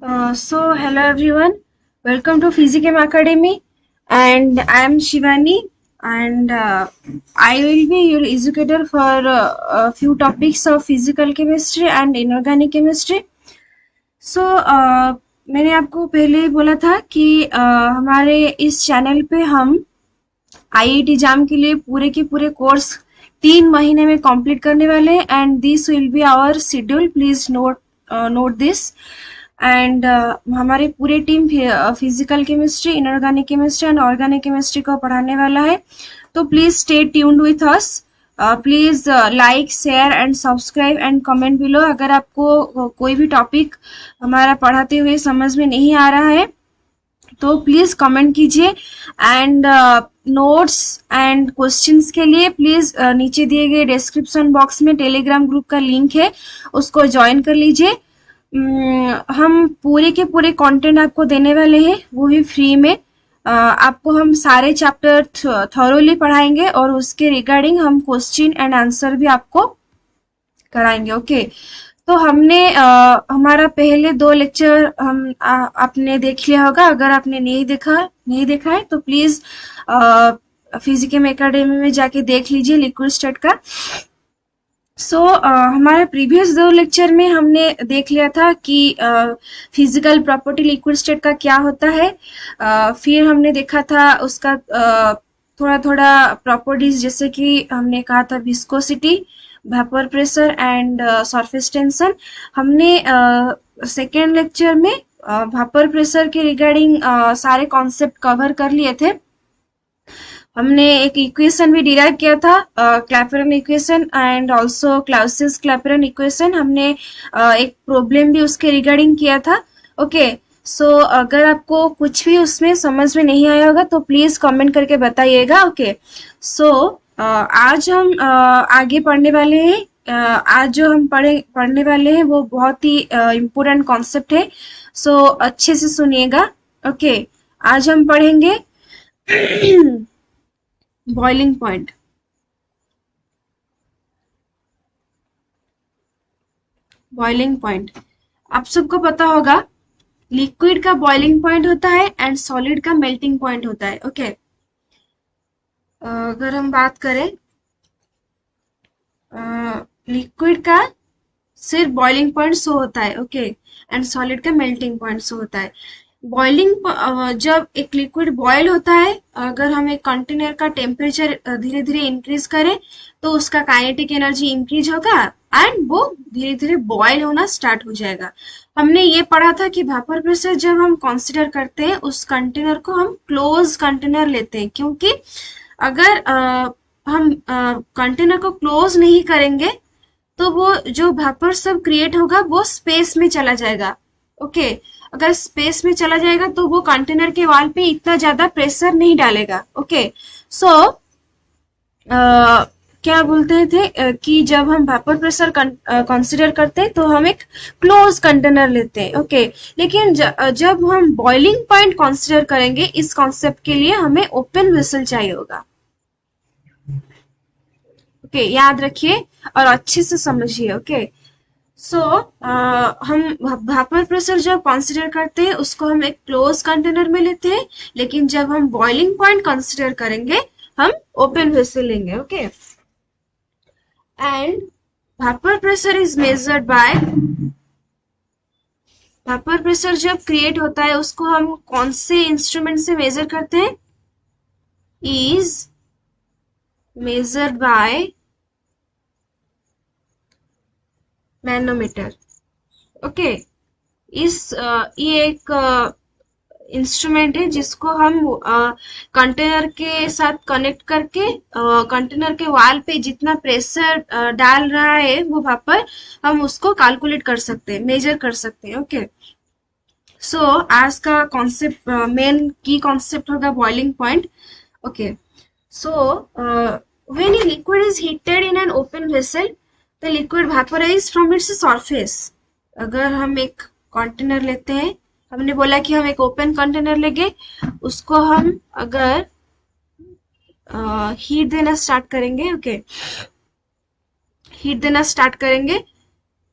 Hello everyone. Welcome to Physichem Academy, and I am Shivani, and I will be your educator for a few topics of physical chemistry and inorganic chemistry. मैंने आपको पहले ही बोला था कि हमारे इस channel पे हम आईआईटी जाम के लिए पूरे के पूरे कोर्स 3 महीने में कंप्लीट करने वाले हैं and this will be our schedule. Please note this. And हमारी पूरी team physical chemistry, inorganic chemistry and organic chemistry को पढ़ाने वाला है. तो please stay tuned with us. Please like, share and subscribe and comment below. अगर आपको कोई भी टॉपिक हमारा पढ़ाते हुए समझ में नहीं आ रहा है तो प्लीज कमेंट कीजिए. एंड नोट्स एंड क्वेश्चंस के लिए प्लीज नीचे दिए गए डिस्क्रिप्शन बॉक्स में टेलीग्राम ग्रुप का लिंक है, उसको ज्वाइन कर लीजिए. हम पूरे के पूरे कंटेंट आपको देने वाले हैं, वो भी फ्री में. आपको हम सारे चैप्टर थॉरोली पढ़ाएंगे और उसके रिगार्डिंग हम क्वेश्चन एंड आंसर भी आपको कराएंगे. ओके, तो हमने हमारा पहले 2 लेक्चर आपने देख लिया होगा. अगर आपने नहीं देखा है तो प्लीज फिजिकम एकेडमी में जाके देख लीजिए लिक्विड स्टेट का. हमारे प्रीवियस 2 लेक्चर में हमने देख लिया था कि फिजिकल प्रॉपर्टी लिक्विड स्टेट का क्या होता है. फिर हमने देखा था उसका थोड़ा थोड़ा प्रॉपर्टीज, जैसे कि हमने कहा था viscosity, vapour pressure and surface tension. हमने सेकेंड लेक्चर में वेपर प्रेशर के रिगार्डिंग सारे कॉन्सेप्ट कवर कर लिए थे. हमने एक इक्वेशन भी डिराइव किया था, Clapeyron equation and also Clausius Clapeyron equation. हमने एक प्रॉब्लम भी उसके रिगार्डिंग किया था. ओके, अगर आपको कुछ भी उसमें समझ में नहीं आया होगा तो प्लीज कमेंट करके बताइएगा. ओके, आज हम आगे पढ़ने वाले हैं. आज जो हम पढ़ने वाले हैं वो बहुत ही इम्पोर्टेंट कॉन्सेप्ट है. अच्छे से सुनिएगा. ओके, आज हम पढ़ेंगे बॉइलिंग पॉइंट. बॉइलिंग पॉइंट आप सबको पता होगा, लिक्विड का बॉइलिंग पॉइंट होता है एंड सॉलिड का मेल्टिंग पॉइंट होता है. ओके, अगर हम बात करें लिक्विड का सिर्फ बॉइलिंग पॉइंट शो होता है. ओके, एंड सॉलिड का मेल्टिंग पॉइंट शो होता है. जब एक लिक्विड बॉयल होता है, अगर हम एक कंटेनर का टेम्परेचर धीरे धीरे इंक्रीज करें तो उसका काइनेटिक एनर्जी इंक्रीज होगा एंड वो धीरे धीरे बॉयल होना स्टार्ट हो जाएगा. हमने ये पढ़ा था कि वेपर प्रेशर जब हम कंसीडर करते हैं उस कंटेनर को हम क्लोज कंटेनर लेते हैं, क्योंकि अगर हम कंटेनर को क्लोज नहीं करेंगे तो वो जो वेपर सब क्रिएट होगा वो स्पेस में चला जाएगा. ओके, अगर स्पेस में चला जाएगा तो वो कंटेनर के वॉल पे इतना ज्यादा प्रेशर नहीं डालेगा. ओके, क्या बोलते थे कि जब हम वेपर प्रेशर कंसीडर करते हैं तो हम एक क्लोज कंटेनर लेते हैं. ओके, लेकिन जब हम बॉइलिंग पॉइंट कंसीडर करेंगे, इस कॉन्सेप्ट के लिए हमें ओपन वेसल चाहिए होगा. ओके, याद रखिए और अच्छे से समझिए. ओके, हम वेपर प्रेशर जब कंसीडर करते हैं उसको हम एक क्लोज कंटेनर में लेते हैं, लेकिन जब हम बॉइलिंग पॉइंट कंसीडर करेंगे हम ओपन वेसल लेंगे. Okay, and vapour pressure is measured by, vapour pressure जब क्रिएट होता है उसको हम कौन से इंस्ट्रूमेंट से मेजर करते हैं? Is measured by manometer. Okay, ये एक इंस्ट्रूमेंट है जिसको हम कंटेनर के साथ कनेक्ट करके कंटेनर के वॉल पे जितना प्रेशर डाल रहा है वो वेपर, हम उसको कैलकुलेट कर सकते हैं, मेजर कर सकते हैं. ओके, आज का कॉन्सेप्ट, मेन की कॉन्सेप्ट होगा boiling point. Okay, when a liquid is heated in an open vessel the liquid vaporize from its surface. अगर हम एक कंटेनर लेते हैं, हमने बोला कि हम एक ओपन कंटेनर लेंगे, उसको हम अगर हीट देना स्टार्ट करेंगे. ओके, हीट देना स्टार्ट करेंगे,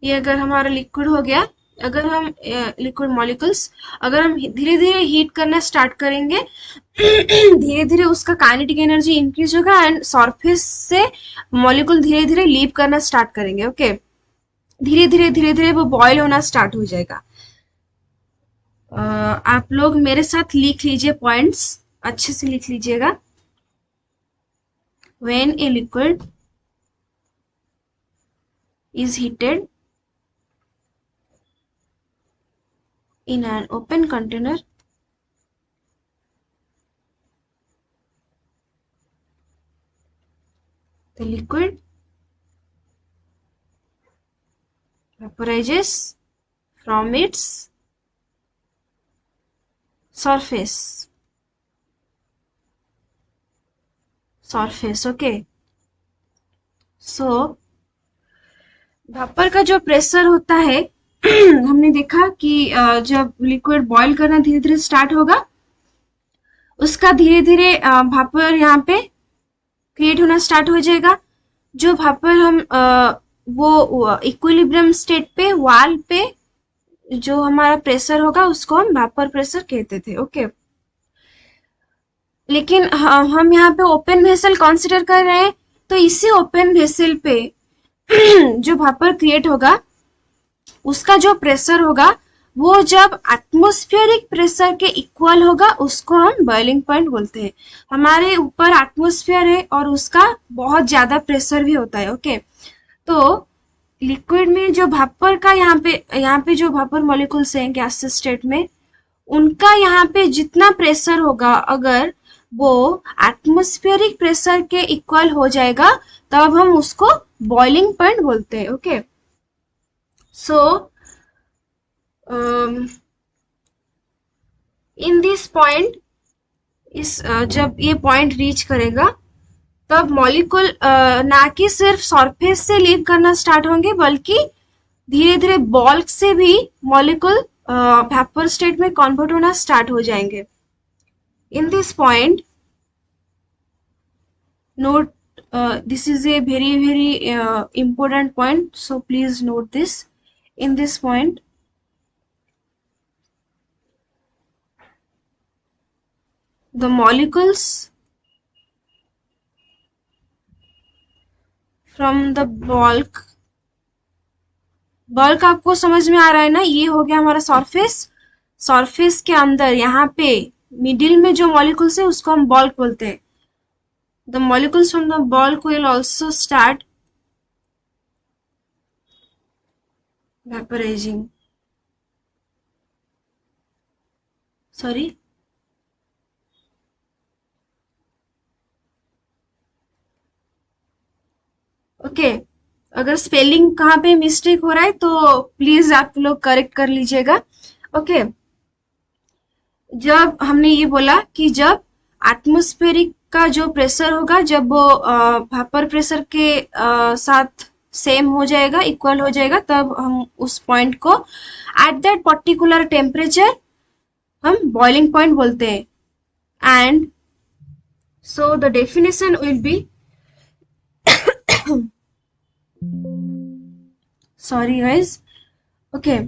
ये अगर हमारा लिक्विड हो गया अगर हम लिक्विड मॉलिक्यूल्स अगर हम धीरे धीरे हीट करना स्टार्ट करेंगे, धीरे धीरे उसका काइनेटिक एनर्जी इंक्रीज होगा एंड सरफेस से मॉलिक्यूल धीरे धीरे लीव करना स्टार्ट करेंगे। ओके, धीरे धीरे वो बॉयल होना स्टार्ट हो जाएगा। आप लोग मेरे साथ लिख लीजिए, पॉइंट्स अच्छे से लिख लीजिएगा। When a liquid is heated in an open container, the liquid vaporizes from its surface. Okay, so भापर का जो प्रेशर होता है हमने देखा कि जब लिक्विड बॉईल करना धीरे धीरे स्टार्ट होगा, उसका धीरे धीरे भापर यहाँ पे क्रिएट होना स्टार्ट हो जाएगा। जो भापर हम वो इक्विलिब्रियम स्टेट पे वाल पे जो हमारा प्रेशर होगा उसको हम भापर प्रेशर कहते थे। ओके, लेकिन हम यहाँ पे ओपन वेसल कंसीडर कर रहे हैं, तो इसी ओपन वेसल पे जो भापर क्रिएट होगा उसका जो प्रेशर होगा वो जब एटमॉस्फेरिक प्रेशर के इक्वल होगा उसको हम बॉइलिंग पॉइंट बोलते हैं। हमारे ऊपर एटमॉस्फेयर है और उसका बहुत ज्यादा प्रेशर भी होता है। ओके, तो लिक्विड में जो भापर का यहाँ पे जो भापर मॉलिक्यूल्स हैं गैसियस स्टेट में, उनका यहाँ पे जितना प्रेशर होगा अगर वो एटमॉस्फेरिक प्रेशर के इक्वल हो जाएगा तब हम उसको बॉइलिंग पॉइंट बोलते हैं। Okay, so in this point, इस जब ये पॉइंट रीच करेगा तब मॉलिक्यूल ना कि सिर्फ सरफेस से लीव करना स्टार्ट होंगे बल्कि धीरे धीरे बल्क से भी मॉलिक्यूल वेपर स्टेट में कन्वर्ट होना स्टार्ट हो जाएंगे। In this point note, this is a very important point, so please note this. In this point, the molecules from the bulk आपको समझ में आ रहा है ना, ये हो गया हमारा सरफेस के अंदर यहाँ पे मिडिल में जो मॉलिक्यूल्स है उसको हम बल्क बोलते हैं। The molecules from the bulk will also start vaporizing. Sorry. Okay. अगर स्पेलिंग कहाँ पे मिस्टेक हो रहा है तो प्लीज आप लोग करेक्ट कर लीजिएगा। ओके, जब हमने ये बोला कि जब एटमॉस्फेरिक का जो प्रेशर होगा जब वो वेपर प्रेशर के साथ सेम हो जाएगा, इक्वल हो जाएगा, तब हम उस पॉइंट को एट दैट पर्टिकुलर टेम्परेचर हम बॉइलिंग पॉइंट बोलते हैं। And so the definition will be, sorry guys. Okay,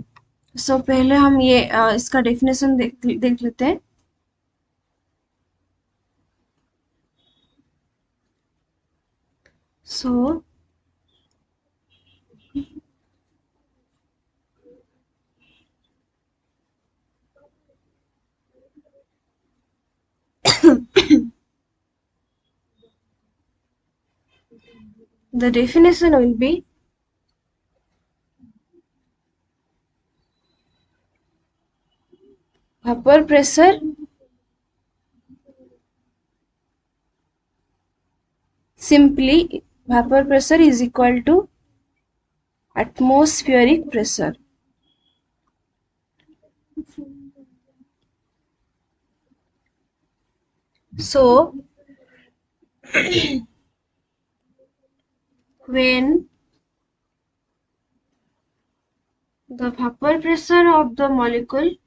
so पहले हम ये इसका डेफिनेशन देख लेते हैं। So the definition will be vapor pressure simply vapor pressure is equal to atmospheric pressure. So when the vapor pressure of the molecule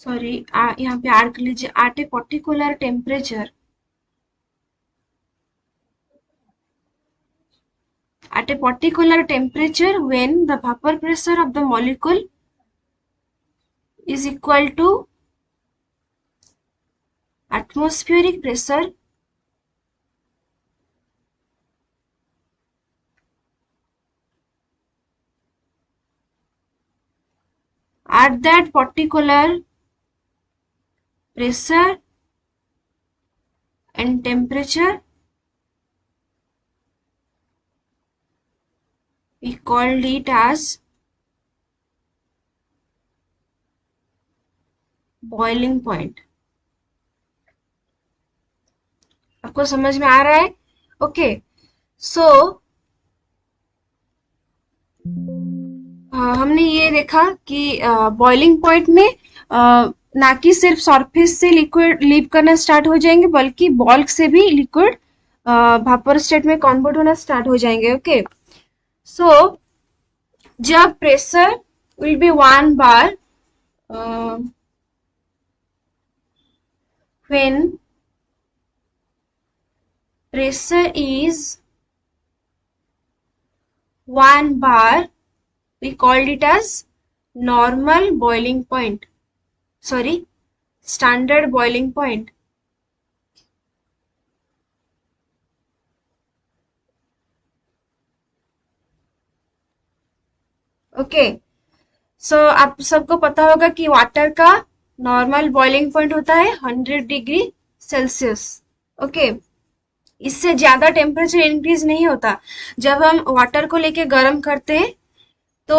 यहाँ पे add कर लीजिए, at a particular temperature at a particular temperature when the vapor pressure of the molecule is equal to atmospheric pressure at that particular pressure and temperature. We called it as boiling point. आपको समझ में आ रहा है? Okay, सो हमने ये देखा कि boiling point में ना कि सिर्फ सरफेस से लिक्विड लीव करना स्टार्ट हो जाएंगे, बल्कि बल्क से भी लिक्विड वेपर स्टेट में कन्वर्ट होना स्टार्ट हो जाएंगे. ओके, सो जब pressure will B 1 bar when pressure is 1 bar, we called it as normal boiling point. Sorry, standard boiling point. Okay, so आप सबको पता होगा कि वाटर का नॉर्मल बॉइलिंग पॉइंट होता है 100 डिग्री सेल्सियस. ओके, इससे ज्यादा टेम्परेचर इंक्रीज नहीं होता. जब हम वाटर को लेके गर्म करते हैं तो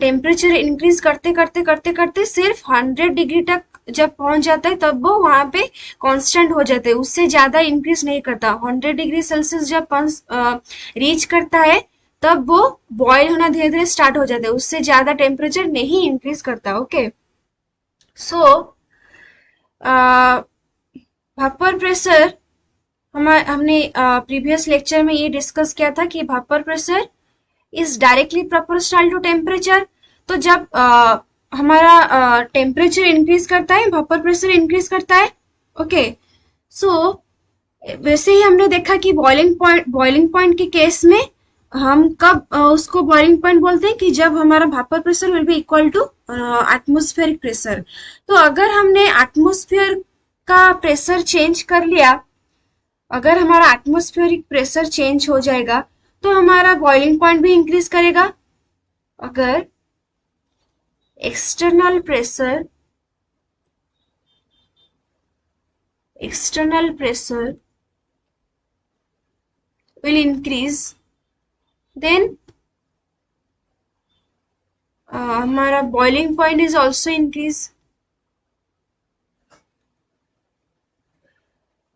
टेम्परेचर इंक्रीज करते करते करते करते सिर्फ 100 डिग्री तक जब पहुंच जाता है तब वो वहां पे कांस्टेंट हो जाते हैं, उससे ज्यादा इंक्रीज नहीं करता. 100 डिग्री सेल्सियस जब रीच करता है तब वो बॉयल होना धीरे धीरे स्टार्ट हो जाता है, उससे ज्यादा टेम्परेचर नहीं इंक्रीज करता. ओके, सो वेपर प्रेशर हमने प्रीवियस लेक्चर में ये डिस्कस किया था कि vapour pressure is directly proportional to temperature. तो जब हमारा टेम्परेचर इंक्रीज करता है वेपर प्रेशर इंक्रीज करता है. ओके, सो वैसे ही हमने देखा कि बॉइलिंग पॉइंट के केस में हम कब उसको बॉइलिंग पॉइंट बोलते हैं कि जब हमारा vapour pressure will be equal to atmospheric pressure. तो अगर हमने एटमॉस्फेयर का प्रेशर चेंज कर लिया, अगर हमारा एटमॉस्फेरिक प्रेशर चेंज हो जाएगा तो हमारा बॉइलिंग पॉइंट भी इंक्रीज करेगा. अगर external pressure will increase, then हमारा boiling point is also increase.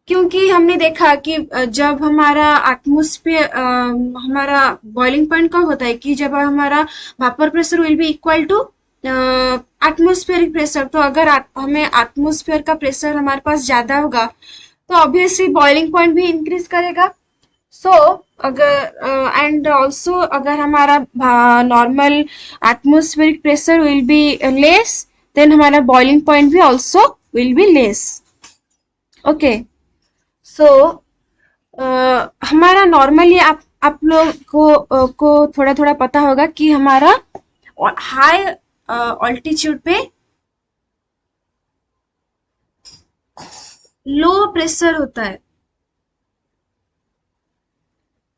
क्योंकि हमने देखा कि जब हमारा एटमॉस्फेयर हमारा बॉइलिंग पॉइंट कब होता है कि जब हमारा vapour pressure will be equal to atmospheric pressure. तो अगर हमें एटमॉस्फेयर का प्रेशर हमारे पास ज्यादा होगा तो ऑब्वियसली बॉइलिंग पॉइंट भी इंक्रीज करेगा. सो अगर एंड ऑल्सो अगर हमारा normal atmospheric pressure will be less, then हमारा बॉइलिंग पॉइंट भी also will be less. Okay, so हमारा नॉर्मली आप लोग को थोड़ा थोड़ा पता होगा कि हमारा हाई ऑल्टीट्यूड पे लो प्रेशर होता है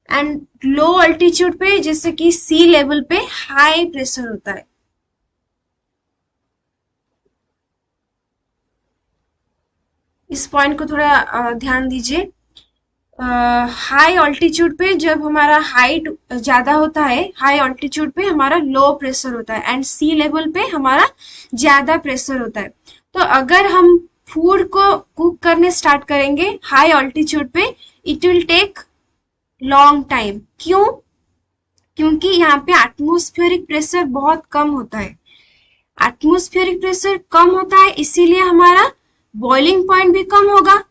एंड लो ऑल्टीट्यूड पे जैसे कि सी लेवल पे हाई प्रेशर होता है. इस पॉइंट को थोड़ा ध्यान दीजिए. हाई ऑल्टीट्यूड पे जब हमारा हाइट ज्यादा होता है, हाई ऑल्टीट्यूड पे हमारा लो प्रेशर होता है एंड सी लेवल पे हमारा ज्यादा प्रेशर होता है. तो अगर हम फूड को कुक करने स्टार्ट करेंगे हाई ऑल्टीट्यूड पे, it will take long time. क्यों? क्योंकि यहाँ पे एटमॉस्फेरिक प्रेशर बहुत कम होता है. एटमॉस्फेरिक प्रेशर कम होता है इसीलिए हमारा बॉइलिंग पॉइंट भी कम होगा.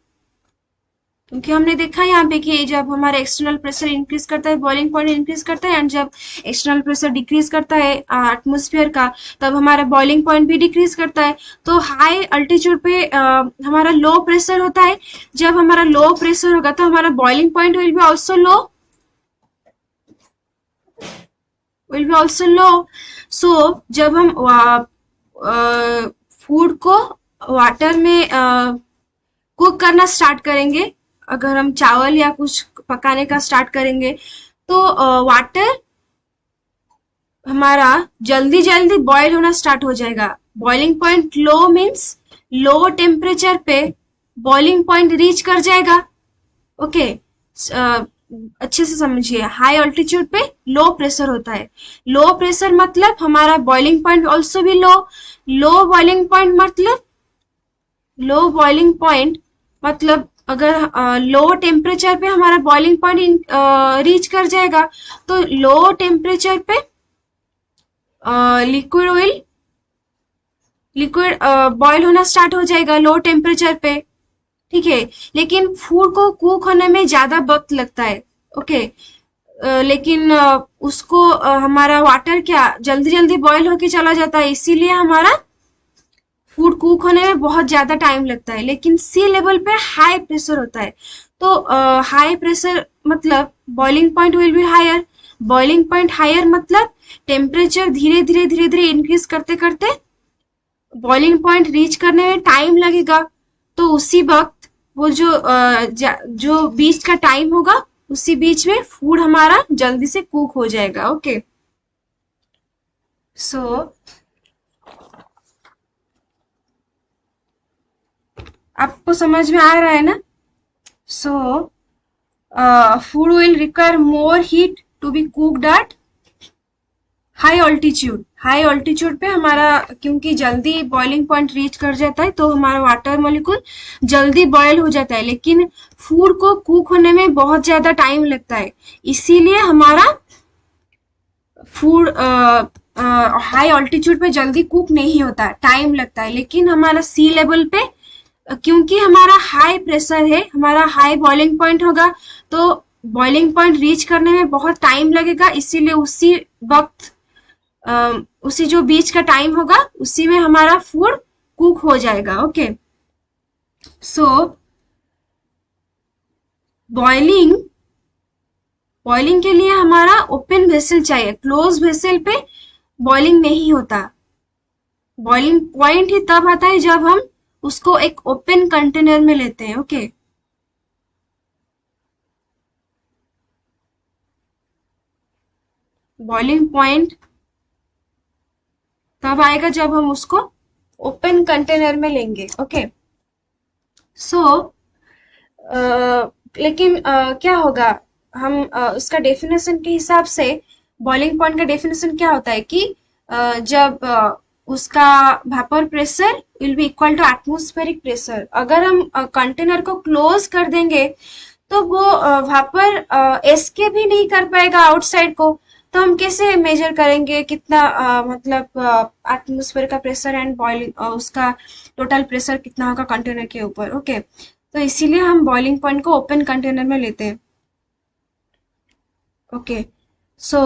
क्योंकि हमने देखा यहाँ पे कि जब हमारा एक्सटर्नल प्रेशर इंक्रीज करता है बॉइलिंग पॉइंट इंक्रीज करता है, एंड जब एक्सटर्नल प्रेशर डिक्रीज करता है एटमॉस्फेयर का तब हमारा बॉइलिंग पॉइंट भी डिक्रीज करता है. तो हाई अल्टीट्यूड पे हमारा लो प्रेशर होता है. जब हमारा लो प्रेशर होगा तो हमारा boiling point will be also low. Will be also low. So जब हम फूड को वाटर में कुक करना स्टार्ट करेंगे, अगर हम चावल या कुछ पकाने का स्टार्ट करेंगे, तो वाटर हमारा जल्दी जल्दी बॉयल होना स्टार्ट हो जाएगा। बॉइलिंग पॉइंट लो मीन्स लो टेम्परेचर पे बॉइलिंग पॉइंट रीच कर जाएगा। ओके, अच्छे से समझिए, हाई ऑल्टीट्यूड पे लो प्रेशर होता है। लो प्रेशर मतलब हमारा बॉइलिंग पॉइंट ऑल्सो भी लो। लो बॉइलिंग पॉइंट मतलब लो बॉइलिंग पॉइंट मतलब अगर लो टेम्परेचर पे हमारा बॉइलिंग पॉइंट रीच कर जाएगा, तो लो टेम्परेचर पे लिक्विड ऑयल लिक्विड बॉयल होना स्टार्ट हो जाएगा लो टेम्परेचर पे। ठीक है, लेकिन फूड को कुक होने में ज्यादा वक्त लगता है। ओके, लेकिन उसको हमारा वाटर क्या जल्दी जल्दी बॉयल होके चला जाता है, इसीलिए हमारा फूड कुक होने में बहुत ज्यादा टाइम लगता है। लेकिन सी लेवल पे हाई प्रेशर होता है, तो हाई प्रेशर मतलब boiling point will be higher. Boiling point higher मतलब टेम्परेचर धीरे धीरे धीरे धीरे इंक्रीज करते करते बॉइलिंग पॉइंट रीच करने में टाइम लगेगा। तो उसी वक्त वो जो बीच का टाइम होगा, उसी बीच में फूड हमारा जल्दी से कुक हो जाएगा। ओके, सो आपको समझ में आ रहा है ना? सो food will require more heat to be cooked at high altitude. High altitude पे हमारा क्योंकि जल्दी बॉइलिंग पॉइंट रीच कर जाता है, तो हमारा वाटर मॉलिक्यूल जल्दी बॉयल हो जाता है, लेकिन फूड को कुक होने में बहुत ज्यादा टाइम लगता है, इसीलिए हमारा फूड हाई ऑल्टीट्यूड पे जल्दी कुक नहीं होता, टाइम लगता है। लेकिन हमारा सी लेवल पे क्योंकि हमारा हाई प्रेशर है, हमारा हाई बॉइलिंग पॉइंट होगा, तो बॉइलिंग पॉइंट रीच करने में बहुत टाइम लगेगा, इसीलिए उसी वक्त उसी जो बीच का टाइम होगा, उसी में हमारा फूड कुक हो जाएगा। ओके, सो बॉइलिंग बॉइलिंग के लिए हमारा ओपन वेसल चाहिए, क्लोज वेसल पे बॉइलिंग नहीं होता। बॉइलिंग पॉइंट ही तब आता है जब हम उसको एक ओपन कंटेनर में लेते हैं। ओके, बॉइलिंग पॉइंट तब आएगा जब हम उसको ओपन कंटेनर में लेंगे। ओके, सो लेकिन क्या होगा, हम उसका डेफिनेशन के हिसाब से बॉइलिंग पॉइंट का डेफिनेशन क्या होता है कि जब उसका vapour pressure will be equal to atmospheric pressure. अगर हम कंटेनर को क्लोज कर देंगे, तो वो वेपर एस्केप भी नहीं कर पाएगा आउटसाइड को। तो हम कैसे मेजर करेंगे कितना मतलब एटमॉस्फेयर का प्रेशर एंड बॉइलिंग उसका टोटल प्रेशर कितना होगा कंटेनर के ऊपर। ओके, तो इसीलिए हम बॉइलिंग पॉइंट को ओपन कंटेनर में लेते हैं। ओके, सो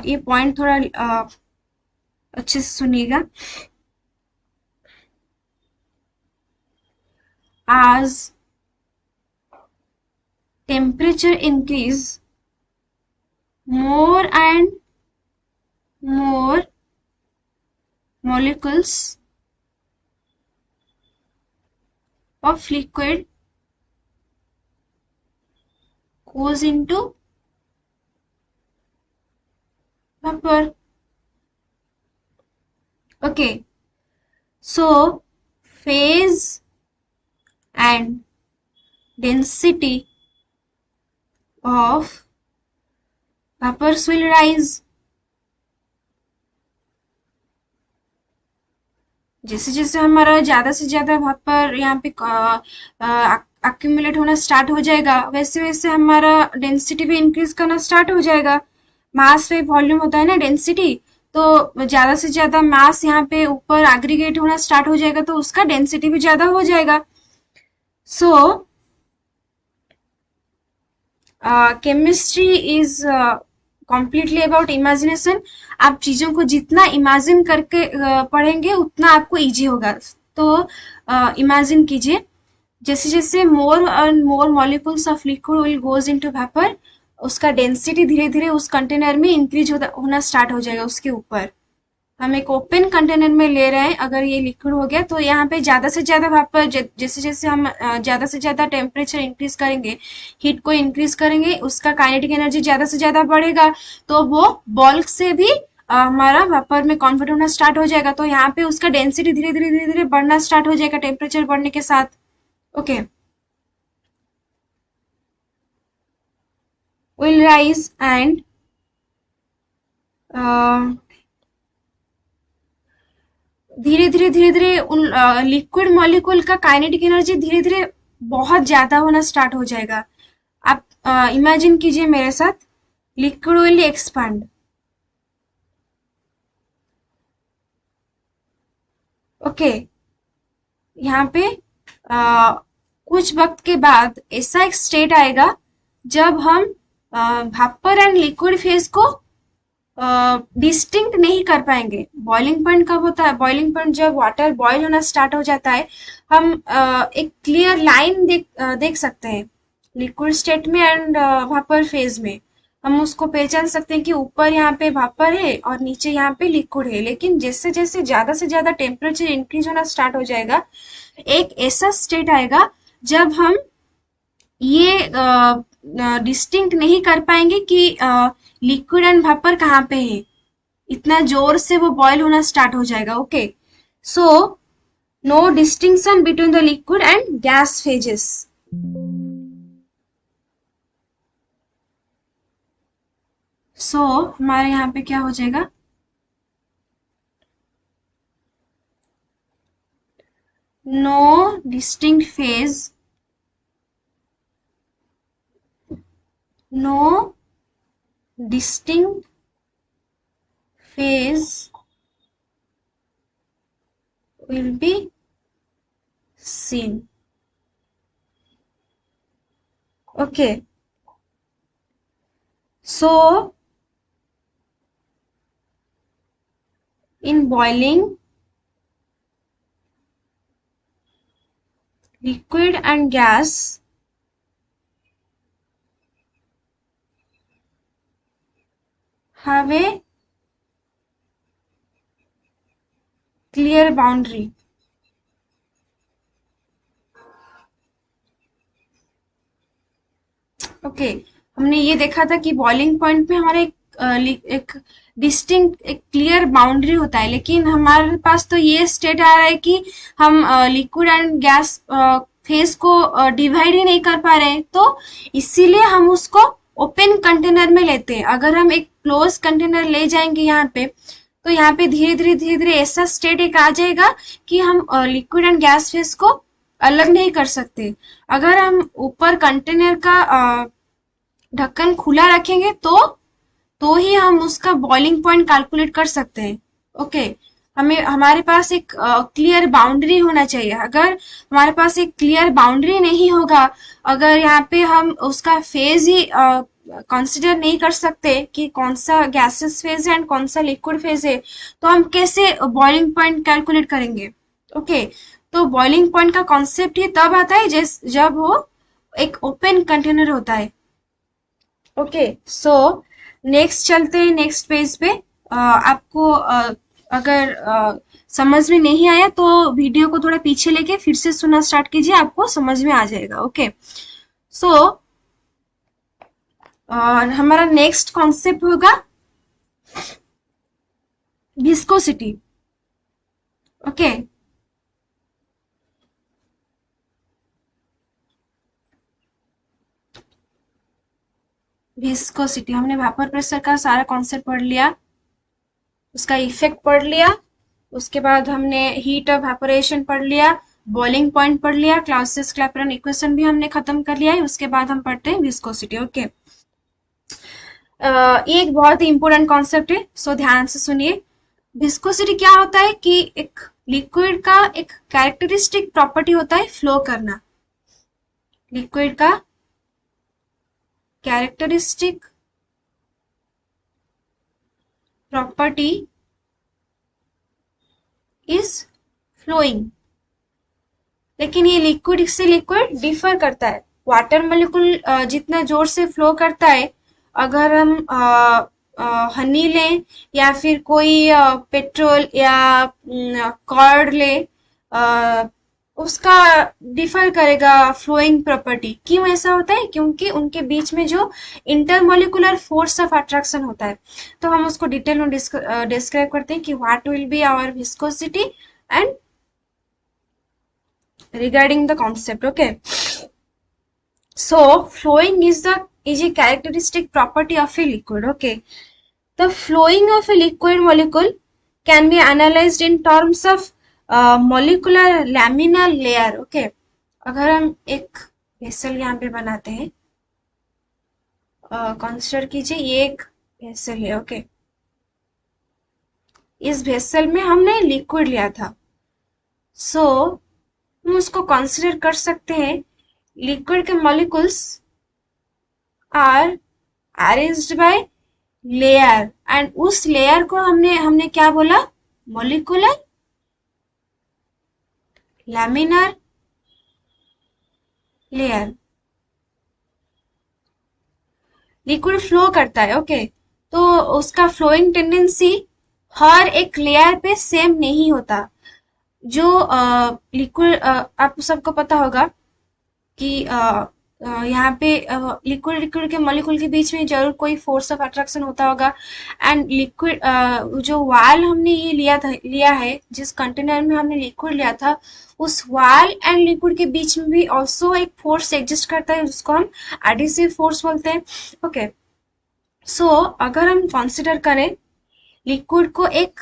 ये पॉइंट थोड़ा अच्छे से सुनिएगा। आज temperature increase, more and more molecules of liquid goes into vapor. Okay, so phase and density of vapors will rise. जैसे जैसे हमारा ज्यादा से ज्यादा वेपर यहाँ पे अक्यूमुलेट होना स्टार्ट हो जाएगा, वैसे वैसे हमारा डेंसिटी भी इंक्रीज करना स्टार्ट हो जाएगा। मास पे वॉल्यूम होता है ना डेंसिटी, तो ज्यादा से ज्यादा मास यहाँ पे ऊपर एग्रीगेट होना स्टार्ट हो जाएगा, तो उसका डेंसिटी भी ज्यादा हो जाएगा। So chemistry is completely about imagination. आप चीजों को जितना इमेजिन करके पढ़ेंगे उतना आपको इजी होगा। तो इमेजिन कीजिए, जैसे जैसे more and more molecules of liquid will goes into vapour, उसका डेंसिटी धीरे धीरे उस कंटेनर में इंक्रीज होना स्टार्ट हो जाएगा उसके ऊपर। हम एक ओपन कंटेनर में ले रहे हैं, अगर ये लिक्विड हो गया तो यहाँ पे ज्यादा से ज्यादा वेपर, जैसे जैसे हम ज्यादा से ज्यादा टेम्परेचर इंक्रीज करेंगे, हीट को इंक्रीज करेंगे, उसका काइनेटिक एनर्जी ज्यादा से ज्यादा बढ़ेगा, तो वो बल्क से भी हमारा वेपर में कन्वर्ट होना स्टार्ट हो जाएगा। तो यहाँ पे उसका डेंसिटी धीरे धीरे धीरे धीरे बढ़ना स्टार्ट हो जाएगा टेम्परेचर बढ़ने के साथ। ओके, will rise and धीरे धीरे उन लिक्विड मॉलिक्यूल का काइनेटिक एनर्जी धीरे धीरे बहुत ज्यादा होना स्टार्ट हो जाएगा। आप इमेजिन कीजिए मेरे साथ, लिक्विड विल एक्सपांड। ओके, यहाँ पे कुछ वक्त के बाद ऐसा एक स्टेट आएगा जब हम वेपर एंड लिक्विड फेज को डिस्टिंक्ट नहीं कर पाएंगे। बॉइलिंग पॉइंट कब होता है? बॉइलिंग पॉइंट जब वाटर बॉईल होना स्टार्ट हो जाता है, हम एक क्लियर लाइन देख सकते हैं लिक्विड स्टेट में एंड वेपर फेज में। हम उसको पहचान सकते हैं कि ऊपर यहाँ पे वेपर है और नीचे यहाँ पे लिक्विड है। लेकिन जैसे जैसे ज्यादा से ज्यादा टेम्परेचर इंक्रीज होना स्टार्ट हो जाएगा, एक ऐसा स्टेट आएगा जब हम ये डिस्टिंक्ट नहीं कर पाएंगे कि लिक्विड एंड वेपर कहाँ पे है। इतना जोर से वो बॉयल होना स्टार्ट हो जाएगा। Okay, so no distinction between the liquid and gas phases. So हमारे यहाँ पे क्या हो जाएगा? No distinct phase, no distinct phase will be seen. Okay, so in boiling, liquid and gas have a clear boundary. Okay, हमने ये देखा था कि बॉइलिंग पॉइंट पे हमारे एक डिस्टिंक्ट, एक क्लियर बाउंड्री होता है, लेकिन हमारे पास तो ये स्टेट आ रहा है कि हम लिक्विड एंड गैस फेज को डिवाइड ही नहीं कर पा रहे हैं। तो इसीलिए हम उसको ओपन कंटेनर में लेते हैं। अगर हम एक क्लोज कंटेनर ले जाएंगे यहाँ पे, तो यहाँ पे धीरे धीरे ऐसा स्टेट एक आ जाएगा कि हम लिक्विड एंड गैस फेज को अलग नहीं कर सकते। अगर हम ऊपर कंटेनर का ढक्कन खुला रखेंगे तो ही हम उसका बॉइलिंग पॉइंट कैलकुलेट कर सकते हैं। ओके, हमारे पास एक क्लियर बाउंड्री होना चाहिए। अगर हमारे पास एक क्लियर बाउंड्री नहीं होगा, अगर यहाँ पे हम उसका फेज ही कंसिडर नहीं कर सकते कि कौन सा गैसेस फेज है एंड कौन सा लिक्विड फेज है, तो हम कैसे बॉइलिंग पॉइंट कैलकुलेट करेंगे? ओके, तो बॉइलिंग पॉइंट का कॉन्सेप्ट ही तब आता है जब वो एक ओपन कंटेनर होता है। ओके, सो नेक्स्ट चलते हैं नेक्स्ट पेज पे। आपको अगर समझ में नहीं आया तो वीडियो को थोड़ा पीछे लेके फिर से सुनना स्टार्ट कीजिए, आपको समझ में आ जाएगा। ओके, सो हमारा नेक्स्ट कॉन्सेप्ट होगा विस्कोसिटी। ओके, विस्कोसिटी, हमने वेपर प्रेशर का सारा कॉन्सेप्ट पढ़ लिया, उसका इफेक्ट पढ़ लिया, उसके बाद हमने हीट ऑफ वेपोरेशन पढ़ लिया, बॉइलिंग पॉइंट पढ़ लिया, क्लाउसियस क्लैपेरॉन इक्वेशन भी हमने खत्म कर लिया है। उसके बाद हम पढ़ते हैं विस्कोसिटी। ओके, ये एक बहुत ही इंपॉर्टेंट कॉन्सेप्ट है, सो ध्यान से सुनिए। विस्कोसिटी क्या होता है कि एक लिक्विड का एक कैरेक्टरिस्टिक प्रॉपर्टी होता है फ्लो करना। लिक्विड का कैरेक्टरिस्टिक प्रॉपर्टी इज फ्लोइंग। लेकिन ये लिक्विड से लिक्विड डिफर करता है। वाटर मॉलिक्यूल जितना जोर से फ्लो करता है अगर हम हनी लें या फिर कोई पेट्रोल या कॉर्ड ले, अ, उसका डिफर करेगा फ्लोइंग प्रॉपर्टी। क्यों ऐसा होता है? क्योंकि उनके बीच में जो इंटरमोलिकुलर फोर्स ऑफ अट्रैक्शन होता है। तो हम उसको डिटेल में डिस्क्राइब करते हैं कि what will be our viscosity and regarding the concept. Okay, so flowing is a characteristic property of a liquid. Okay, the flowing of a liquid molecule can be analyzed in terms of molecular laminar layer. Okay, अगर हम एक vessel यहाँ पे बनाते हैं, consider कीजिए ये एक वेसल है। ओके, इस वेसल में हमने लिक्विड लिया था। सो हम उसको कंसिडर कर सकते हैं, लिक्विड के molecules are arranged by layer, and उस लेयर को हमने हमने क्या बोला? Molecular laminar layer. Liquid flow करता है। ओके, तो उसका फ्लोइंग टेंडेंसी हर एक लेयर पे सेम नहीं होता। जो लिक्विड, आप सबको पता होगा कि यहाँ पे लिक्विड लिक्विड के मॉलिक्यूल के बीच में जरूर कोई फोर्स ऑफ अट्रैक्शन होता होगा। एंड लिक्विड जो वाल हमने ये लिया है, जिस कंटेनर में हमने लिक्विड लिया था, उस वाल एंड लिक्विड के बीच में भी ऑल्सो एक फोर्स एग्जिस्ट करता है, जिसको हम एडिसिव फोर्स बोलते हैं। ओके, सो अगर हम कंसिडर करें लिक्विड को एक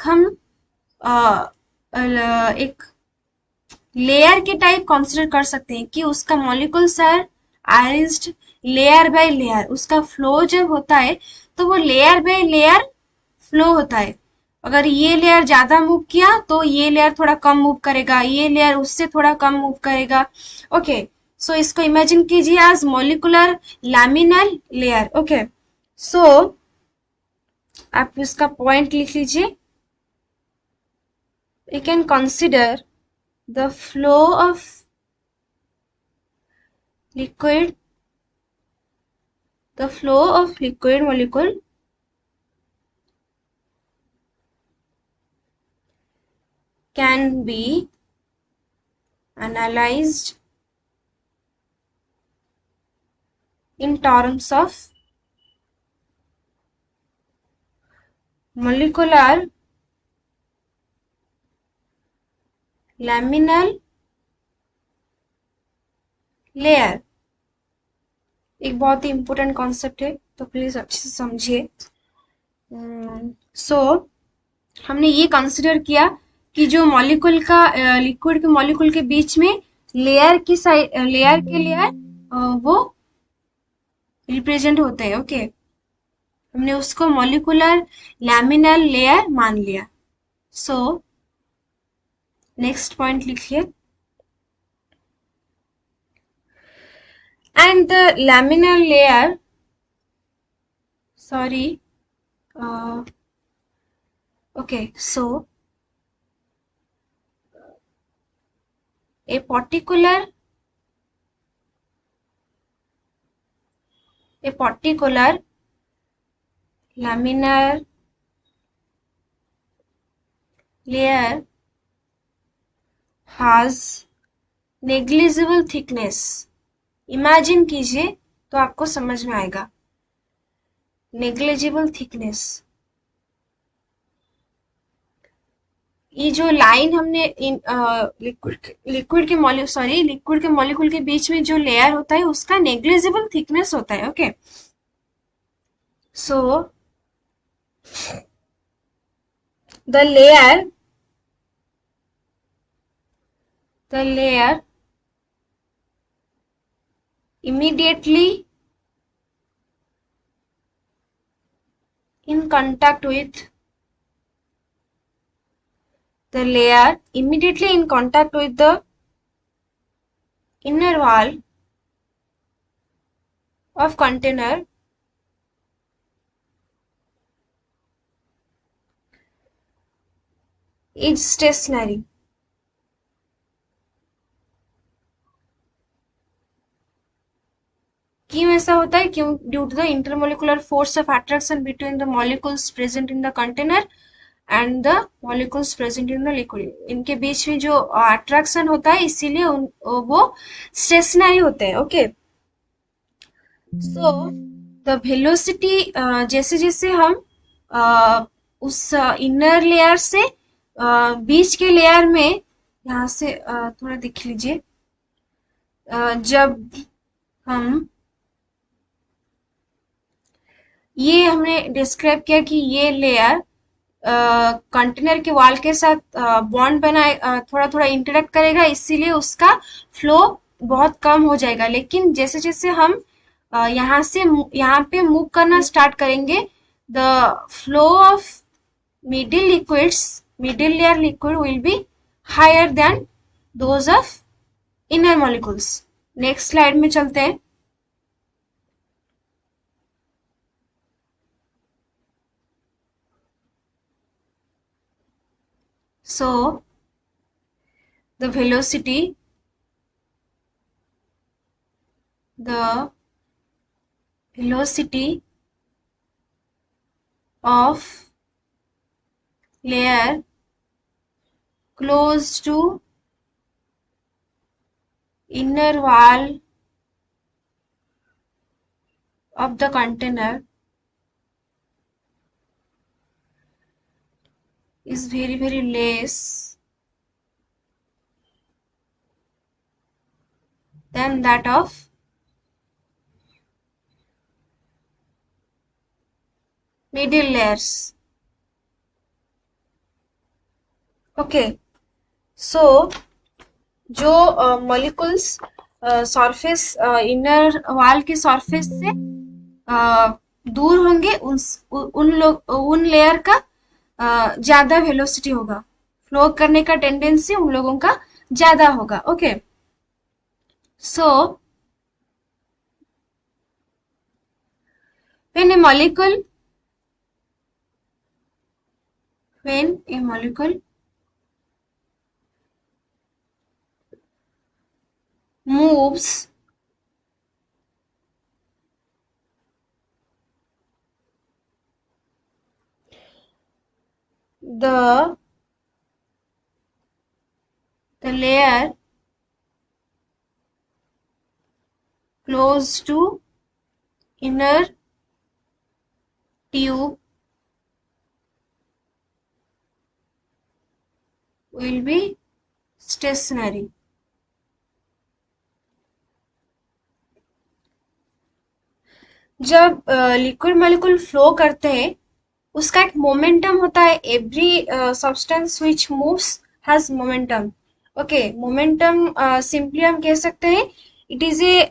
लेयर के टाइप कंसिडर कर सकते हैं कि उसका molecules are arranged layer by layer. उसका फ्लो जब होता है तो वो लेयर बाय लेयर फ्लो होता है। अगर ये लेयर ज्यादा मूव किया तो ये लेयर थोड़ा कम मूव करेगा, ये लेयर उससे थोड़ा कम मूव करेगा। ओके, सो इसको इमेजिन कीजिए as molecular लैमिनल layer. Okay, so आप इसका पॉइंट लिख लीजिए। we can consider the flow of liquid molecule can be analyzed in terms of molecular laminar layer. एक बहुत ही इंपॉर्टेंट कॉन्सेप्ट है, तो प्लीज अच्छे से समझिए। सो हमने ये कंसिडर किया कि जो मॉलिक्यूल का लिक्विड के मॉलिक्यूल के बीच में लेयर की साइड लेयर के लेयर वो रिप्रेजेंट होते हैं। ओके, हमने उसको मॉलिक्यूलर लैमिनल लेयर मान लिया। सो नेक्स्ट पॉइंट लिखिए। And the laminar layer, sorry, okay, so a particular laminar layer has negligible thickness। Imagine कीजिए तो आपको समझ में आएगा। नेग्लिजिबल थिकनेस, ये जो लाइन हमने लिक्विड के मॉलिक्यूल के बीच में जो लेयर होता है उसका नेग्लिजिबल थिकनेस होता है। Okay, so the layer immediately in contact with the inner wall of container is stationary। क्यों ऐसा होता है? क्यों? Due to the intermolecular force of attraction between the molecules present in the container and the molecules present in the liquid. इनके बीच में जो attraction होता है, इसीलिए वो स्टेशनरी होते हैं। ओके, सो द वेलोसिटी, जैसे जैसे हम उस इनर लेयर से बीच के लेयर में, यहाँ से थोड़ा देख लीजिए, जब हम ये हमने डिस्क्राइब किया कि ये लेयर कंटेनर के वॉल के साथ बॉन्ड बनाए, थोड़ा थोड़ा इंटरेक्ट करेगा, इसीलिए उसका फ्लो बहुत कम हो जाएगा। लेकिन जैसे जैसे हम यहाँ से यहाँ पे मूव करना स्टार्ट करेंगे, the flow of middle layer liquid will be higher than those of inner molecules. Next slide में चलते हैं। So the the velocity of layer close to inner wall of the container is very less than that of middle layers. Okay, so जो molecules surface inner wall के surface से दूर होंगे, उन layer का ज्यादा वेलोसिटी होगा, फ्लो करने का टेंडेंसी उन लोगों का ज्यादा होगा। Okay, so when a molecule when a molecule moves the layer close to inner tube will be stationary. जब लिक्विड मॉलिक्यूल फ्लो करते हैं, उसका एक मोमेंटम होता है। Every substance which moves has momentum. Okay, momentum simply हम कह सकते हैं it is a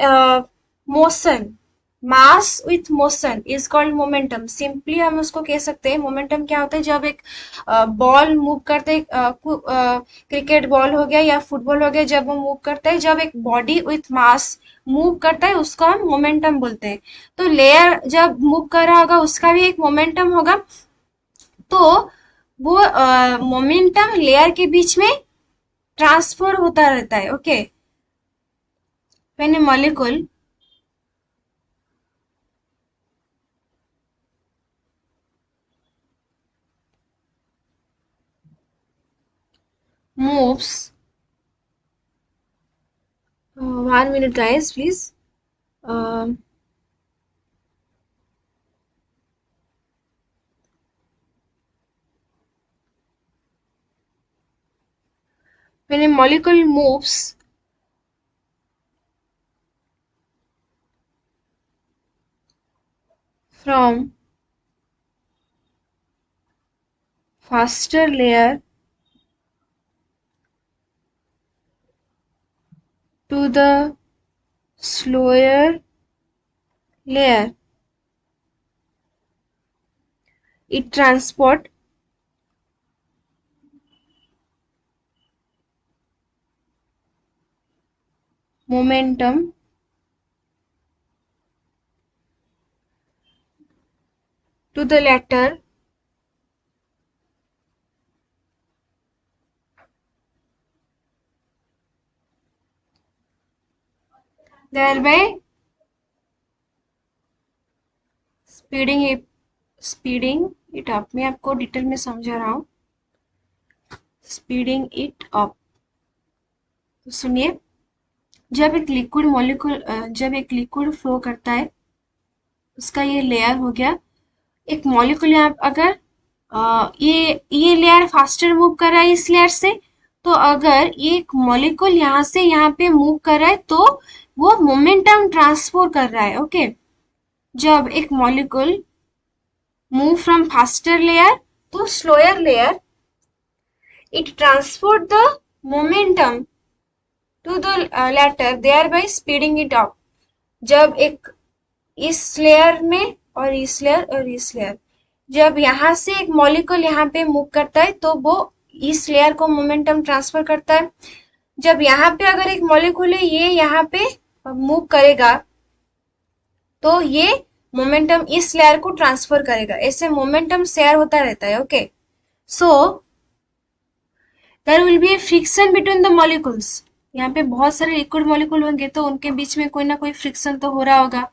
motion, mass with motion is called momentum. Simply हम उसको कह सकते हैं मोमेंटम क्या होता है, जब एक बॉल मूव करते, क्रिकेट बॉल हो गया या फुटबॉल हो गया, जब वो मूव करता है, जब एक बॉडी विथ मास मूव करता है, उसको हम मोमेंटम बोलते हैं। तो लेयर जब मूव कर रहा होगा, उसका भी एक मोमेंटम होगा। तो वो मोमेंटम लेयर के बीच में ट्रांसफर होता रहता है। Okay, when A molecule moves, 1 minute guys please. um, when a molecule moves from faster layer to the slower layer, it transport momentum to the latter, thereby speeding it up, मैं आपको detail में समझा रहा हूँ। Speeding it up, तो सुनिए, जब एक लिक्विड फ्लो करता है, उसका ये लेयर हो गया। एक मॉलिक्यूल यहाँ अगर ये लेयर फास्टर मूव कर रहा है इस लेयर से, तो अगर ये एक मॉलिक्यूल यहाँ से यहाँ पे मूव कर रहा है तो वो मोमेंटम ट्रांसफर कर रहा है। ओके, जब एक molecule move from faster layer to slower layer, it transferred the momentum to the latter, thereby speeding it up। जब एक इस लेयर में और इस लेयर और इस लेयर, जब यहाँ से एक मॉलिक्यूल यहाँ पे मूव करता है तो वो इस लेयर को मोमेंटम ट्रांसफर करता है। जब यहाँ पे अगर एक मॉलिक्यूल है ये यहाँ पे मूव करेगा तो ये मोमेंटम इस लेयर को ट्रांसफर करेगा। ऐसे मोमेंटम शेयर होता रहता है। Okay, so there will be a friction between the molecules. यहाँ पे बहुत सारे लिक्विड मॉलिक्यूल होंगे तो उनके बीच में कोई ना कोई फ्रिक्शन तो हो रहा होगा।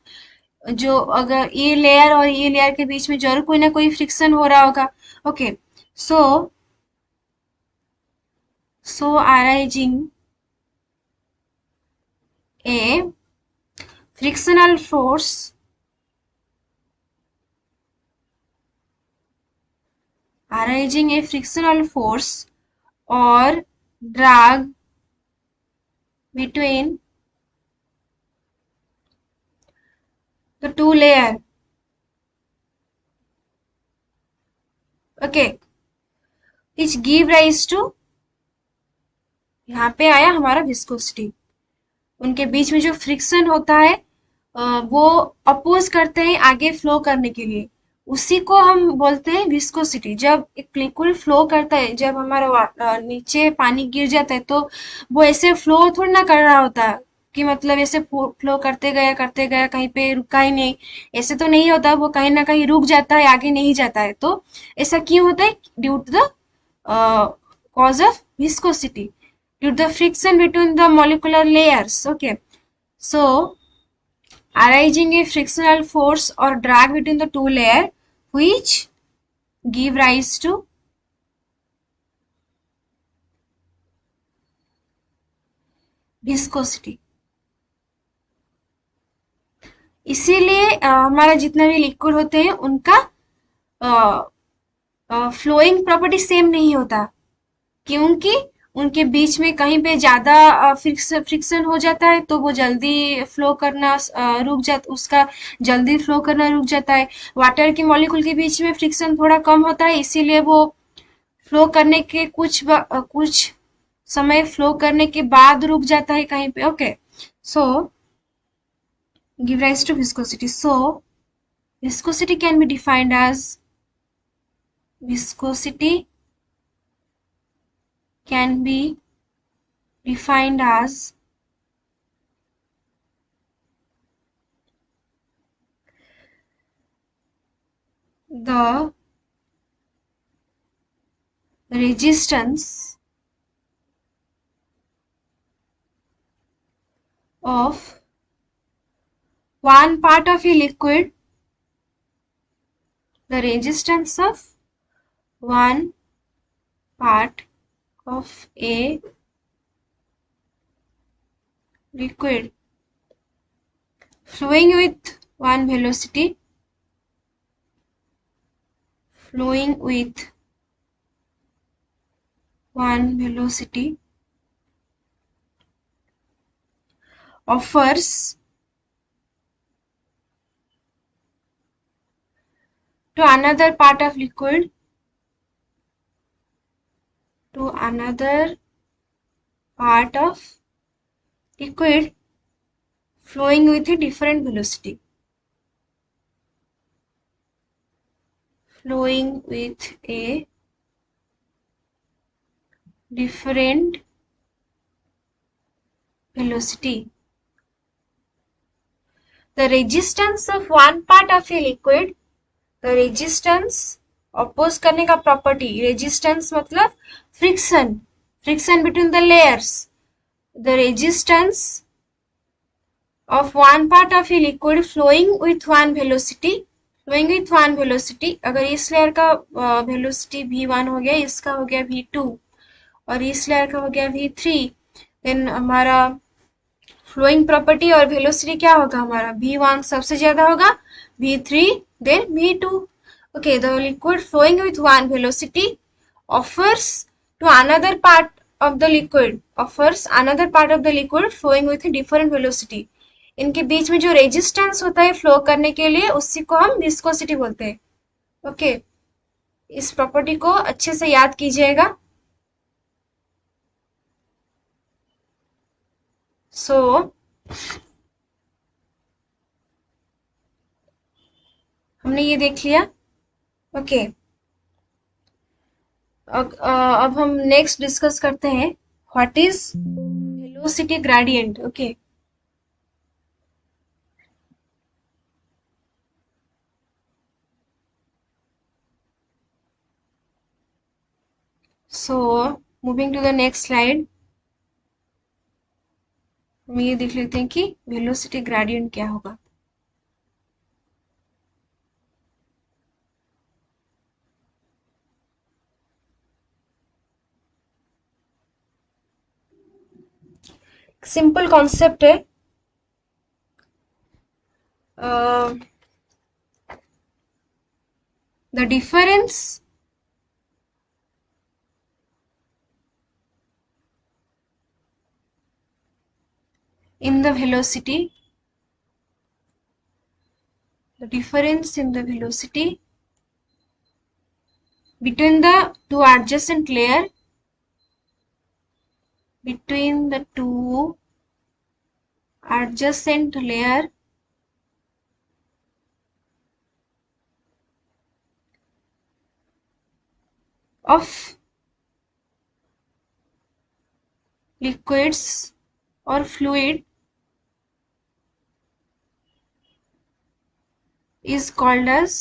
जो अगर ये लेयर और ये लेयर के बीच में जरूर कोई ना कोई फ्रिक्शन हो रहा होगा। Okay, so arising a frictional force or drag between the two layer, okay, which give rise to, यहाँ पे आया हमारा विस्कोसिटी। उनके बीच में जो फ्रिक्शन होता है वो अपोज करते हैं आगे फ्लो करने के लिए, उसी को हम बोलते हैं विस्कोसिटी। जब एक लिक्विड फ्लो करता है, जब हमारा नीचे पानी गिर जाता है तो वो ऐसे फ्लो थोड़ी ना कर रहा होता है कि मतलब ऐसे फ्लो करते गया कहीं पे रुका ही नहीं। ऐसे तो नहीं होता, वो कहीं ना कहीं रुक जाता है, आगे नहीं जाता है। तो ऐसा क्यों होता है? Due to the cause of viscosity, due to the friction between the molecular layers। Okay, so arising a frictional force or drag between the two layers which give rise to viscosity। इसीलिए हमारा जितना भी liquid होते हैं उनका flowing property same नहीं होता, क्योंकि उनके बीच में कहीं पे ज्यादा फ्रिक्शन हो जाता है तो वो जल्दी फ्लो करना रुक जाता, उसका जल्दी फ्लो करना रुक जाता है। वाटर के मॉलिक्यूल के बीच में फ्रिक्शन थोड़ा कम होता है, इसीलिए वो फ्लो करने के कुछ समय फ्लो करने के बाद रुक जाता है कहीं पे। Okay, so give rise to viscosity। So viscosity can be defined as the resistance of one part of a liquid, the resistance of one part of a liquid flowing with one velocity, offers to another part of liquid flowing with a different velocity, The resistance of one part of a liquid, the resistance oppose करने का property, resistance मतलब friction between the layers, the resistance of one part of a liquid flowing with one velocity flowing with one velocity, अगर इस layer का velocity v1 हो गया, इसका हो गया v2 और इस लेयर का हो गया v3, देन हमारा फ्लोइंग प्रॉपर्टी और वेलोसिटी क्या होगा, हमारा v1 सबसे ज्यादा होगा, v3 than v2. Okay, the liquid flowing with one velocity offers to another part of the liquid flowing with a different velocity. इनके बीच में जो रेजिस्टेंस होता है फ्लो करने के लिए, उसी को हम विस्कोसिटी बोलते हैं. ओके, इस प्रॉपर्टी को अच्छे से याद कीजिएगा. सो हमने ये देख लिया. ओके, अब हम नेक्स्ट डिस्कस करते हैं what is velocity gradient. Okay, so moving to the next slide, हम ये देख लेते हैं कि वेलोसिटी ग्रेडियंट क्या होगा. सिंपल कॉन्सेप्ट है. The difference in the velocity between the two adjacent layer of liquids or fluid is called as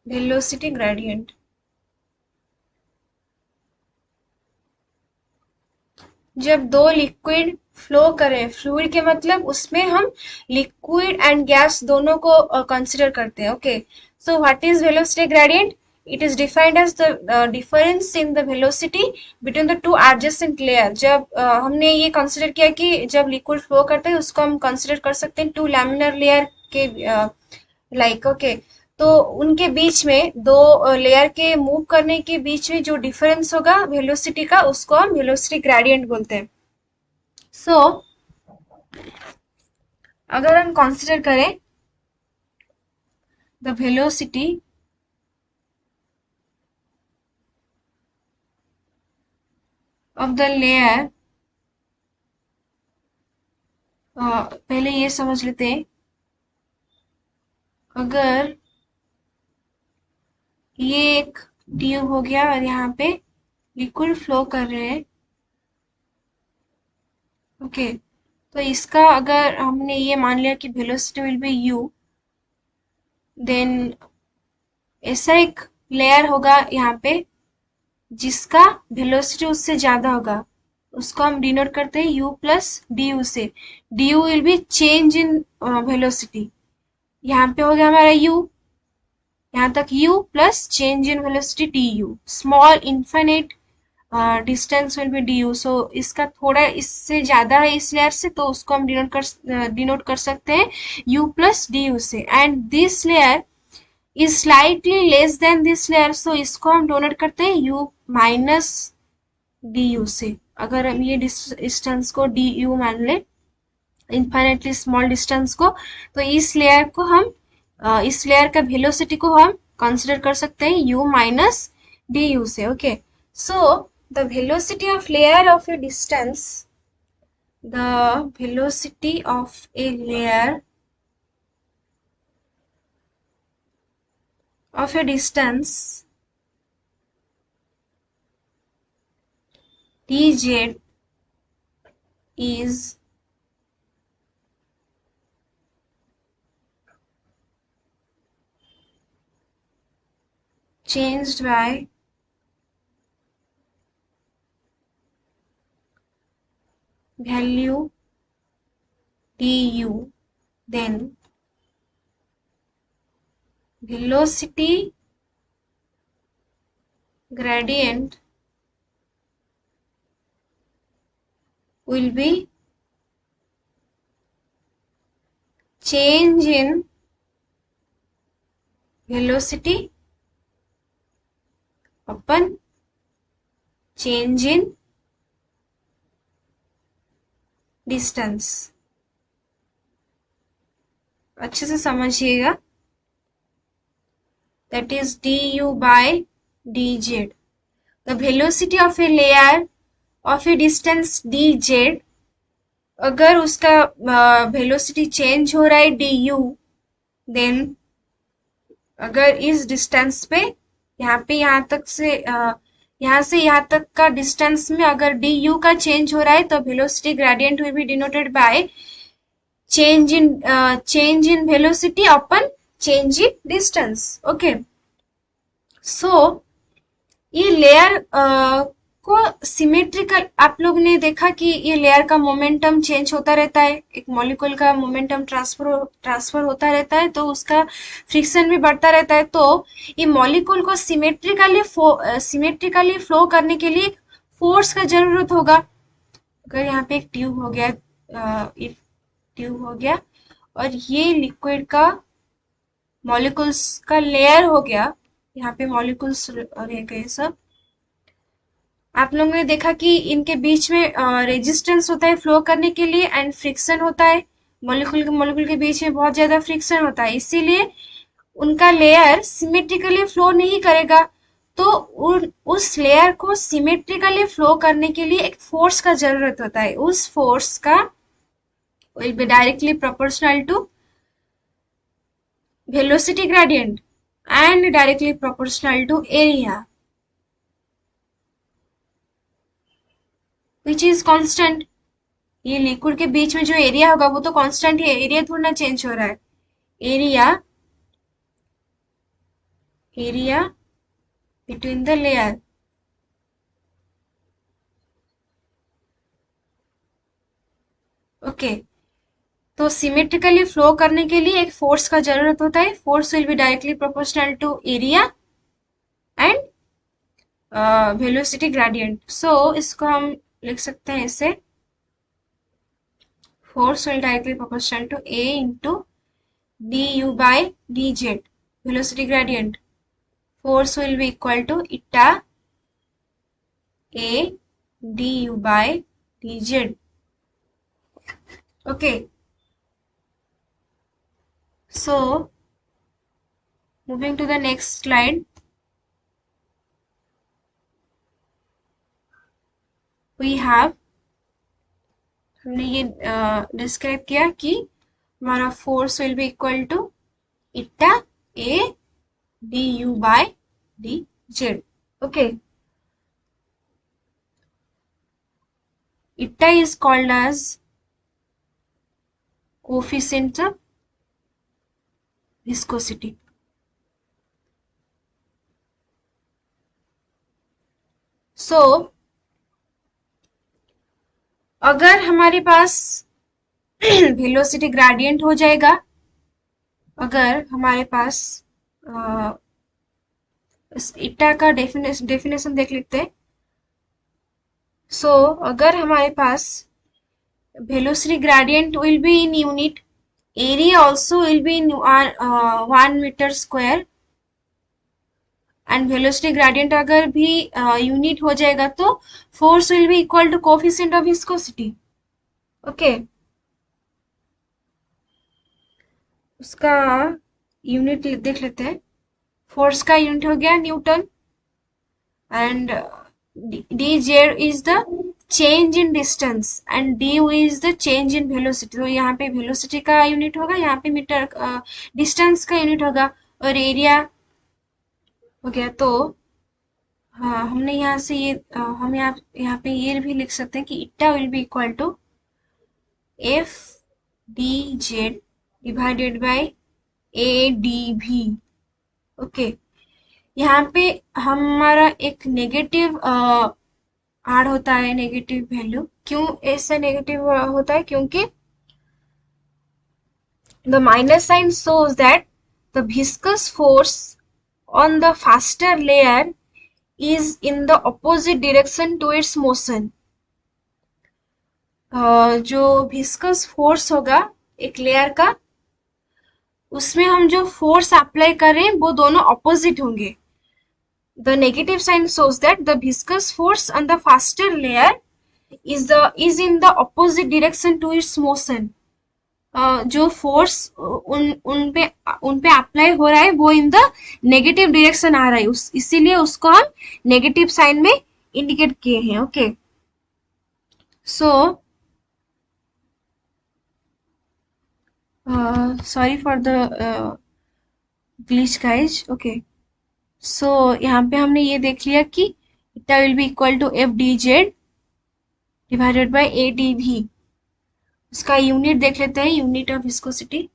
velocity gradient. जब दो लिक्विड फ्लो करें, फ्लूइड के मतलब उसमें हम लिक्विड एंड गैस दोनों को कंसिडर करते हैं. Okay, so what is velocity gradient? It is defined as the difference in the velocity between the two adjacent layer. जब हमने ये कंसिडर किया कि जब लिक्विड फ्लो करते हैं उसको हम कंसिडर कर सकते हैं टू लैमिनर लेयर के लाइक. ओके, तो उनके बीच में दो लेयर के मूव करने के बीच में जो डिफरेंस होगा वेलोसिटी का, उसको हम वेलोसिटी ग्रेडियंट बोलते हैं. सो अगर हम कंसिडर करें the velocity of the layer, पहले ये समझ लेते हैं, अगर ये एक ट्यूब हो गया और यहाँ पे लिक्विड फ्लो कर रहे हैं. ओके, तो इसका अगर हमने ये मान लिया कि velocity will be u, then ऐसा एक लेयर होगा यहाँ पे जिसका वेलोसिटी उससे ज्यादा होगा, उसको हम डिनोट करते हैं u प्लस du से. du will be change in velocity. यहाँ पे हो गया हमारा u, यहाँ तक u plus change in velocity du. Small infinite distance will be du. सो इसका थोड़ा इससे ज्यादा है इस लेयर से, तो उसको हम डिनोट कर सकते हैं u प्लस du से. And this layer is slightly less than this layer, so इसको हम डोनेट करते हैं u माइनस du से. अगर हम ये डिस्टेंस को du मान ले, इन्फाइनेटली स्मॉल डिस्टेंस को, तो इस लेयर को हम इस लेयर का वेलोसिटी को हम कंसिडर कर सकते हैं u माइनस du से. Okay, so the velocity of layer of a distance, the velocity of a layer of a distance dz is changed by value du, then velocity gradient will be change in velocity upon change in distance। अच्छे से समझिएगा, that is du by dz। The velocity of a layer of a distance dz, अगर उसका velocity change हो रहा है du, then अगर इस डिस्टेंस पे यहाँ तक से यहाँ से यहाँ तक का डिस्टेंस में अगर du का चेंज हो रहा है तो velocity gradient will B denoted by change in velocity upon change in distance। okay, so ये लेयर को सिमेट्रिकल, आप लोग ने देखा कि ये लेयर का मोमेंटम चेंज होता रहता है, एक मॉलिक्यूल का मोमेंटम ट्रांसफर होता रहता है तो उसका फ्रिक्शन भी बढ़ता रहता है। तो ये मॉलिक्यूल को सिमेट्रिकली फ्लो करने के लिए फोर्स का जरूरत होगा। अगर यहाँ पे एक ट्यूब हो गया, और ये लिक्विड का मॉलिक्यूल्स का लेयर हो गया, यहाँ पे मॉलिक्यूल्स रह गए सब। आप लोगों ने देखा कि इनके बीच में रेजिस्टेंस होता है फ्लो करने के लिए एंड फ्रिक्शन होता है, मॉलिक्यूल के बीच में बहुत ज्यादा फ्रिक्शन होता है, इसीलिए उनका लेयर सिमेट्रिकली फ्लो नहीं करेगा। तो उस लेयर को सिमेट्रिकली फ्लो करने के लिए एक फोर्स का जरूरत होता है। उस फोर्स का will be directly proportional to velocity gradient and directly proportional to area which is constant। ये लिक्विड के बीच में जो एरिया होगा वो तो कांस्टेंट है, एरिया थोड़ा ना चेंज हो रहा है। Area between the layer, okay. तो सिमेट्रिकली फ्लो करने के लिए एक फोर्स का जरूरत होता है। Force will be directly proportional to area and velocity gradient. So इसको हम लिख सकते हैं इसे, force will directly proportional to a into du by dz, velocity gradient। force will be equal to eta a du by dz। okay, so moving to the next slide, we have, हमने ये describe किया कि हमारा force will be equal to eta A D U by D Z. Okay, eta is called as coefficient of viscosity. So अगर हमारे पास velocity gradient हो जाएगा, अगर हमारे पास इटा का डेफिनेशन देख लेते हैं। सो अगर हमारे पास velocity gradient will be in unit, area also will be in 1 metre square and velocity gradient अगर भी यूनिट हो जाएगा तो force will be equal to coefficient of viscosity. Okay, उसका यूनिट देख लेते हैं। फोर्स का यूनिट हो गया newton and D Z is the change in distance and D is the change in velocity. तो यहाँ पे वेलोसिटी का यूनिट होगा, यहाँ पे मीटर डिस्टेंस का यूनिट होगा, और एरिया हो गया। तो हाँ, हमने यहाँ से ये हम यहाँ पे ये भी लिख सकते हैं कि eta will be equal to F D Z divided by A D भी। ओके, यहाँ पे हमारा एक नेगेटिव ऐड होता है, नेगेटिव वैल्यू। क्यों ऐसा नेगेटिव होता है? क्योंकि The minus sign shows that the viscous force on the faster layer is in the opposite direction to its motion. जो viscous force होगा एक लेयर का, उसमें हम जो फोर्स अप्लाई करें वो दोनों ऑपोजिट होंगे. The negative sign shows that the viscous force on the faster layer is in the opposite direction to its motion. जो फोर्स उन पे अप्लाई हो रहा है वो इन द नेगेटिव डायरेक्शन आ रहा है, इसीलिए उसको हम नेगेटिव साइन में इंडिकेट किए हैं. Okay, so sorry for the glitch guys. Okay, so यहाँ पे हमने ये देख लिया कि eta will be equal to F D Z divided by A D V. उसका यूनिट देख लेते हैं, unit of viscosity.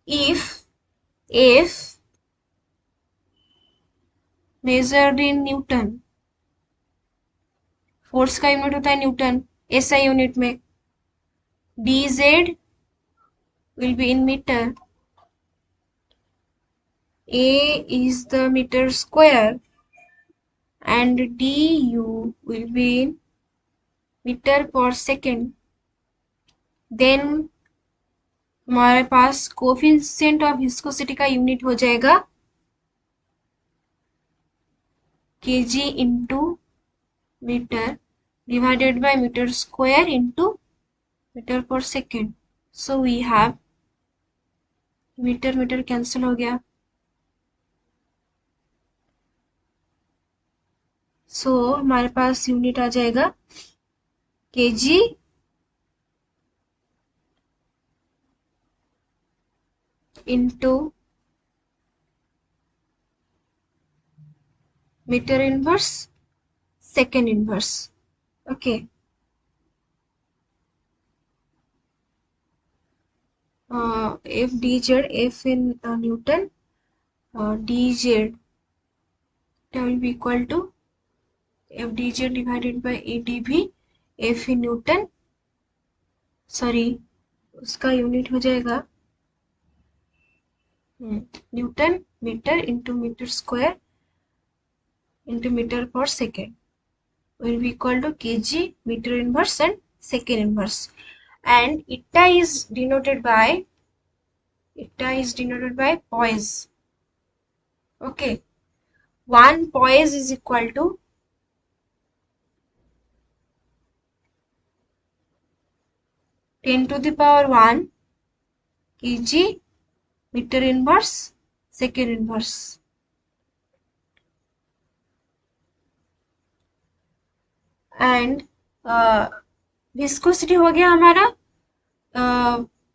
if measured in newton, force का यूनिट होता है न्यूटन एसआई यूनिट में, dz will be in meter, a is the meter square and du will be in meter per second. then हमारे पास coefficient of viscosity का unit हो जाएगा kg into metre divided by metre square into metre per second. So we have metre metre cancel हो गया. So हमारे पास unit आ जाएगा kg into metre inverse second inverse. Okay, F D Z, F in newton, D Z will be equal to F D Z divided by A D V, F in newton, sorry उसका unit हो जाएगा newton metre into metre square into metre per second will be equal to kg meter inverse and second inverse. And eta is denoted by poise. Okay, 1 poise is equal to 10 to the power 1 kg meter inverse second inverse. And viscosity हो गया हमारा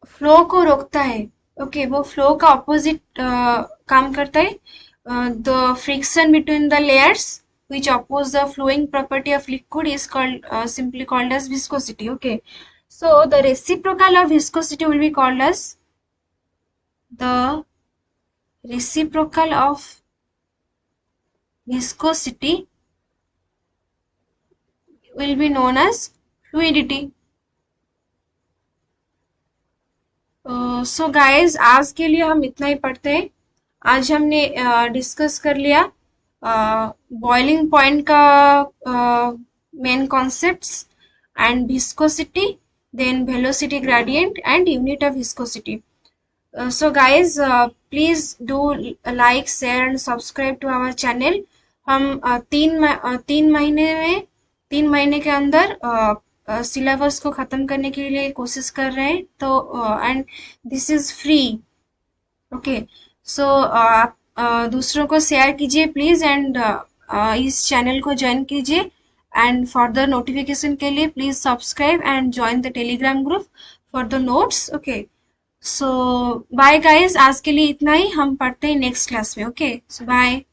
flow को रोकता है. Okay, वो flow का opposite काम करता है. The friction between the layers which oppose the flowing property of liquid is called simply called as viscosity. Okay, so the reciprocal of viscosity will be called as the reciprocal of viscosity will be known as fluidity. So guys, आज के लिए हम इतना ही पढ़ते हैं. आज हमने discuss कर लिया बॉइलिंग पॉइंट का main concepts and viscosity, then velocity gradient and unit of viscosity. So guys, please do like, share and subscribe to our channel. हम 3 महीने के अंदर सिलेबस को ख़त्म करने के लिए कोशिश कर रहे हैं. तो and this is free. Okay, so आप दूसरों को शेयर कीजिए प्लीज़ एंड इस चैनल को ज्वाइन कीजिए. एंड फर्दर नोटिफिकेशन के लिए please subscribe and join the Telegram group for the notes. Okay, so bye guys, आज के लिए इतना ही. हम पढ़ते हैं नेक्स्ट क्लास में. Okay, so bye.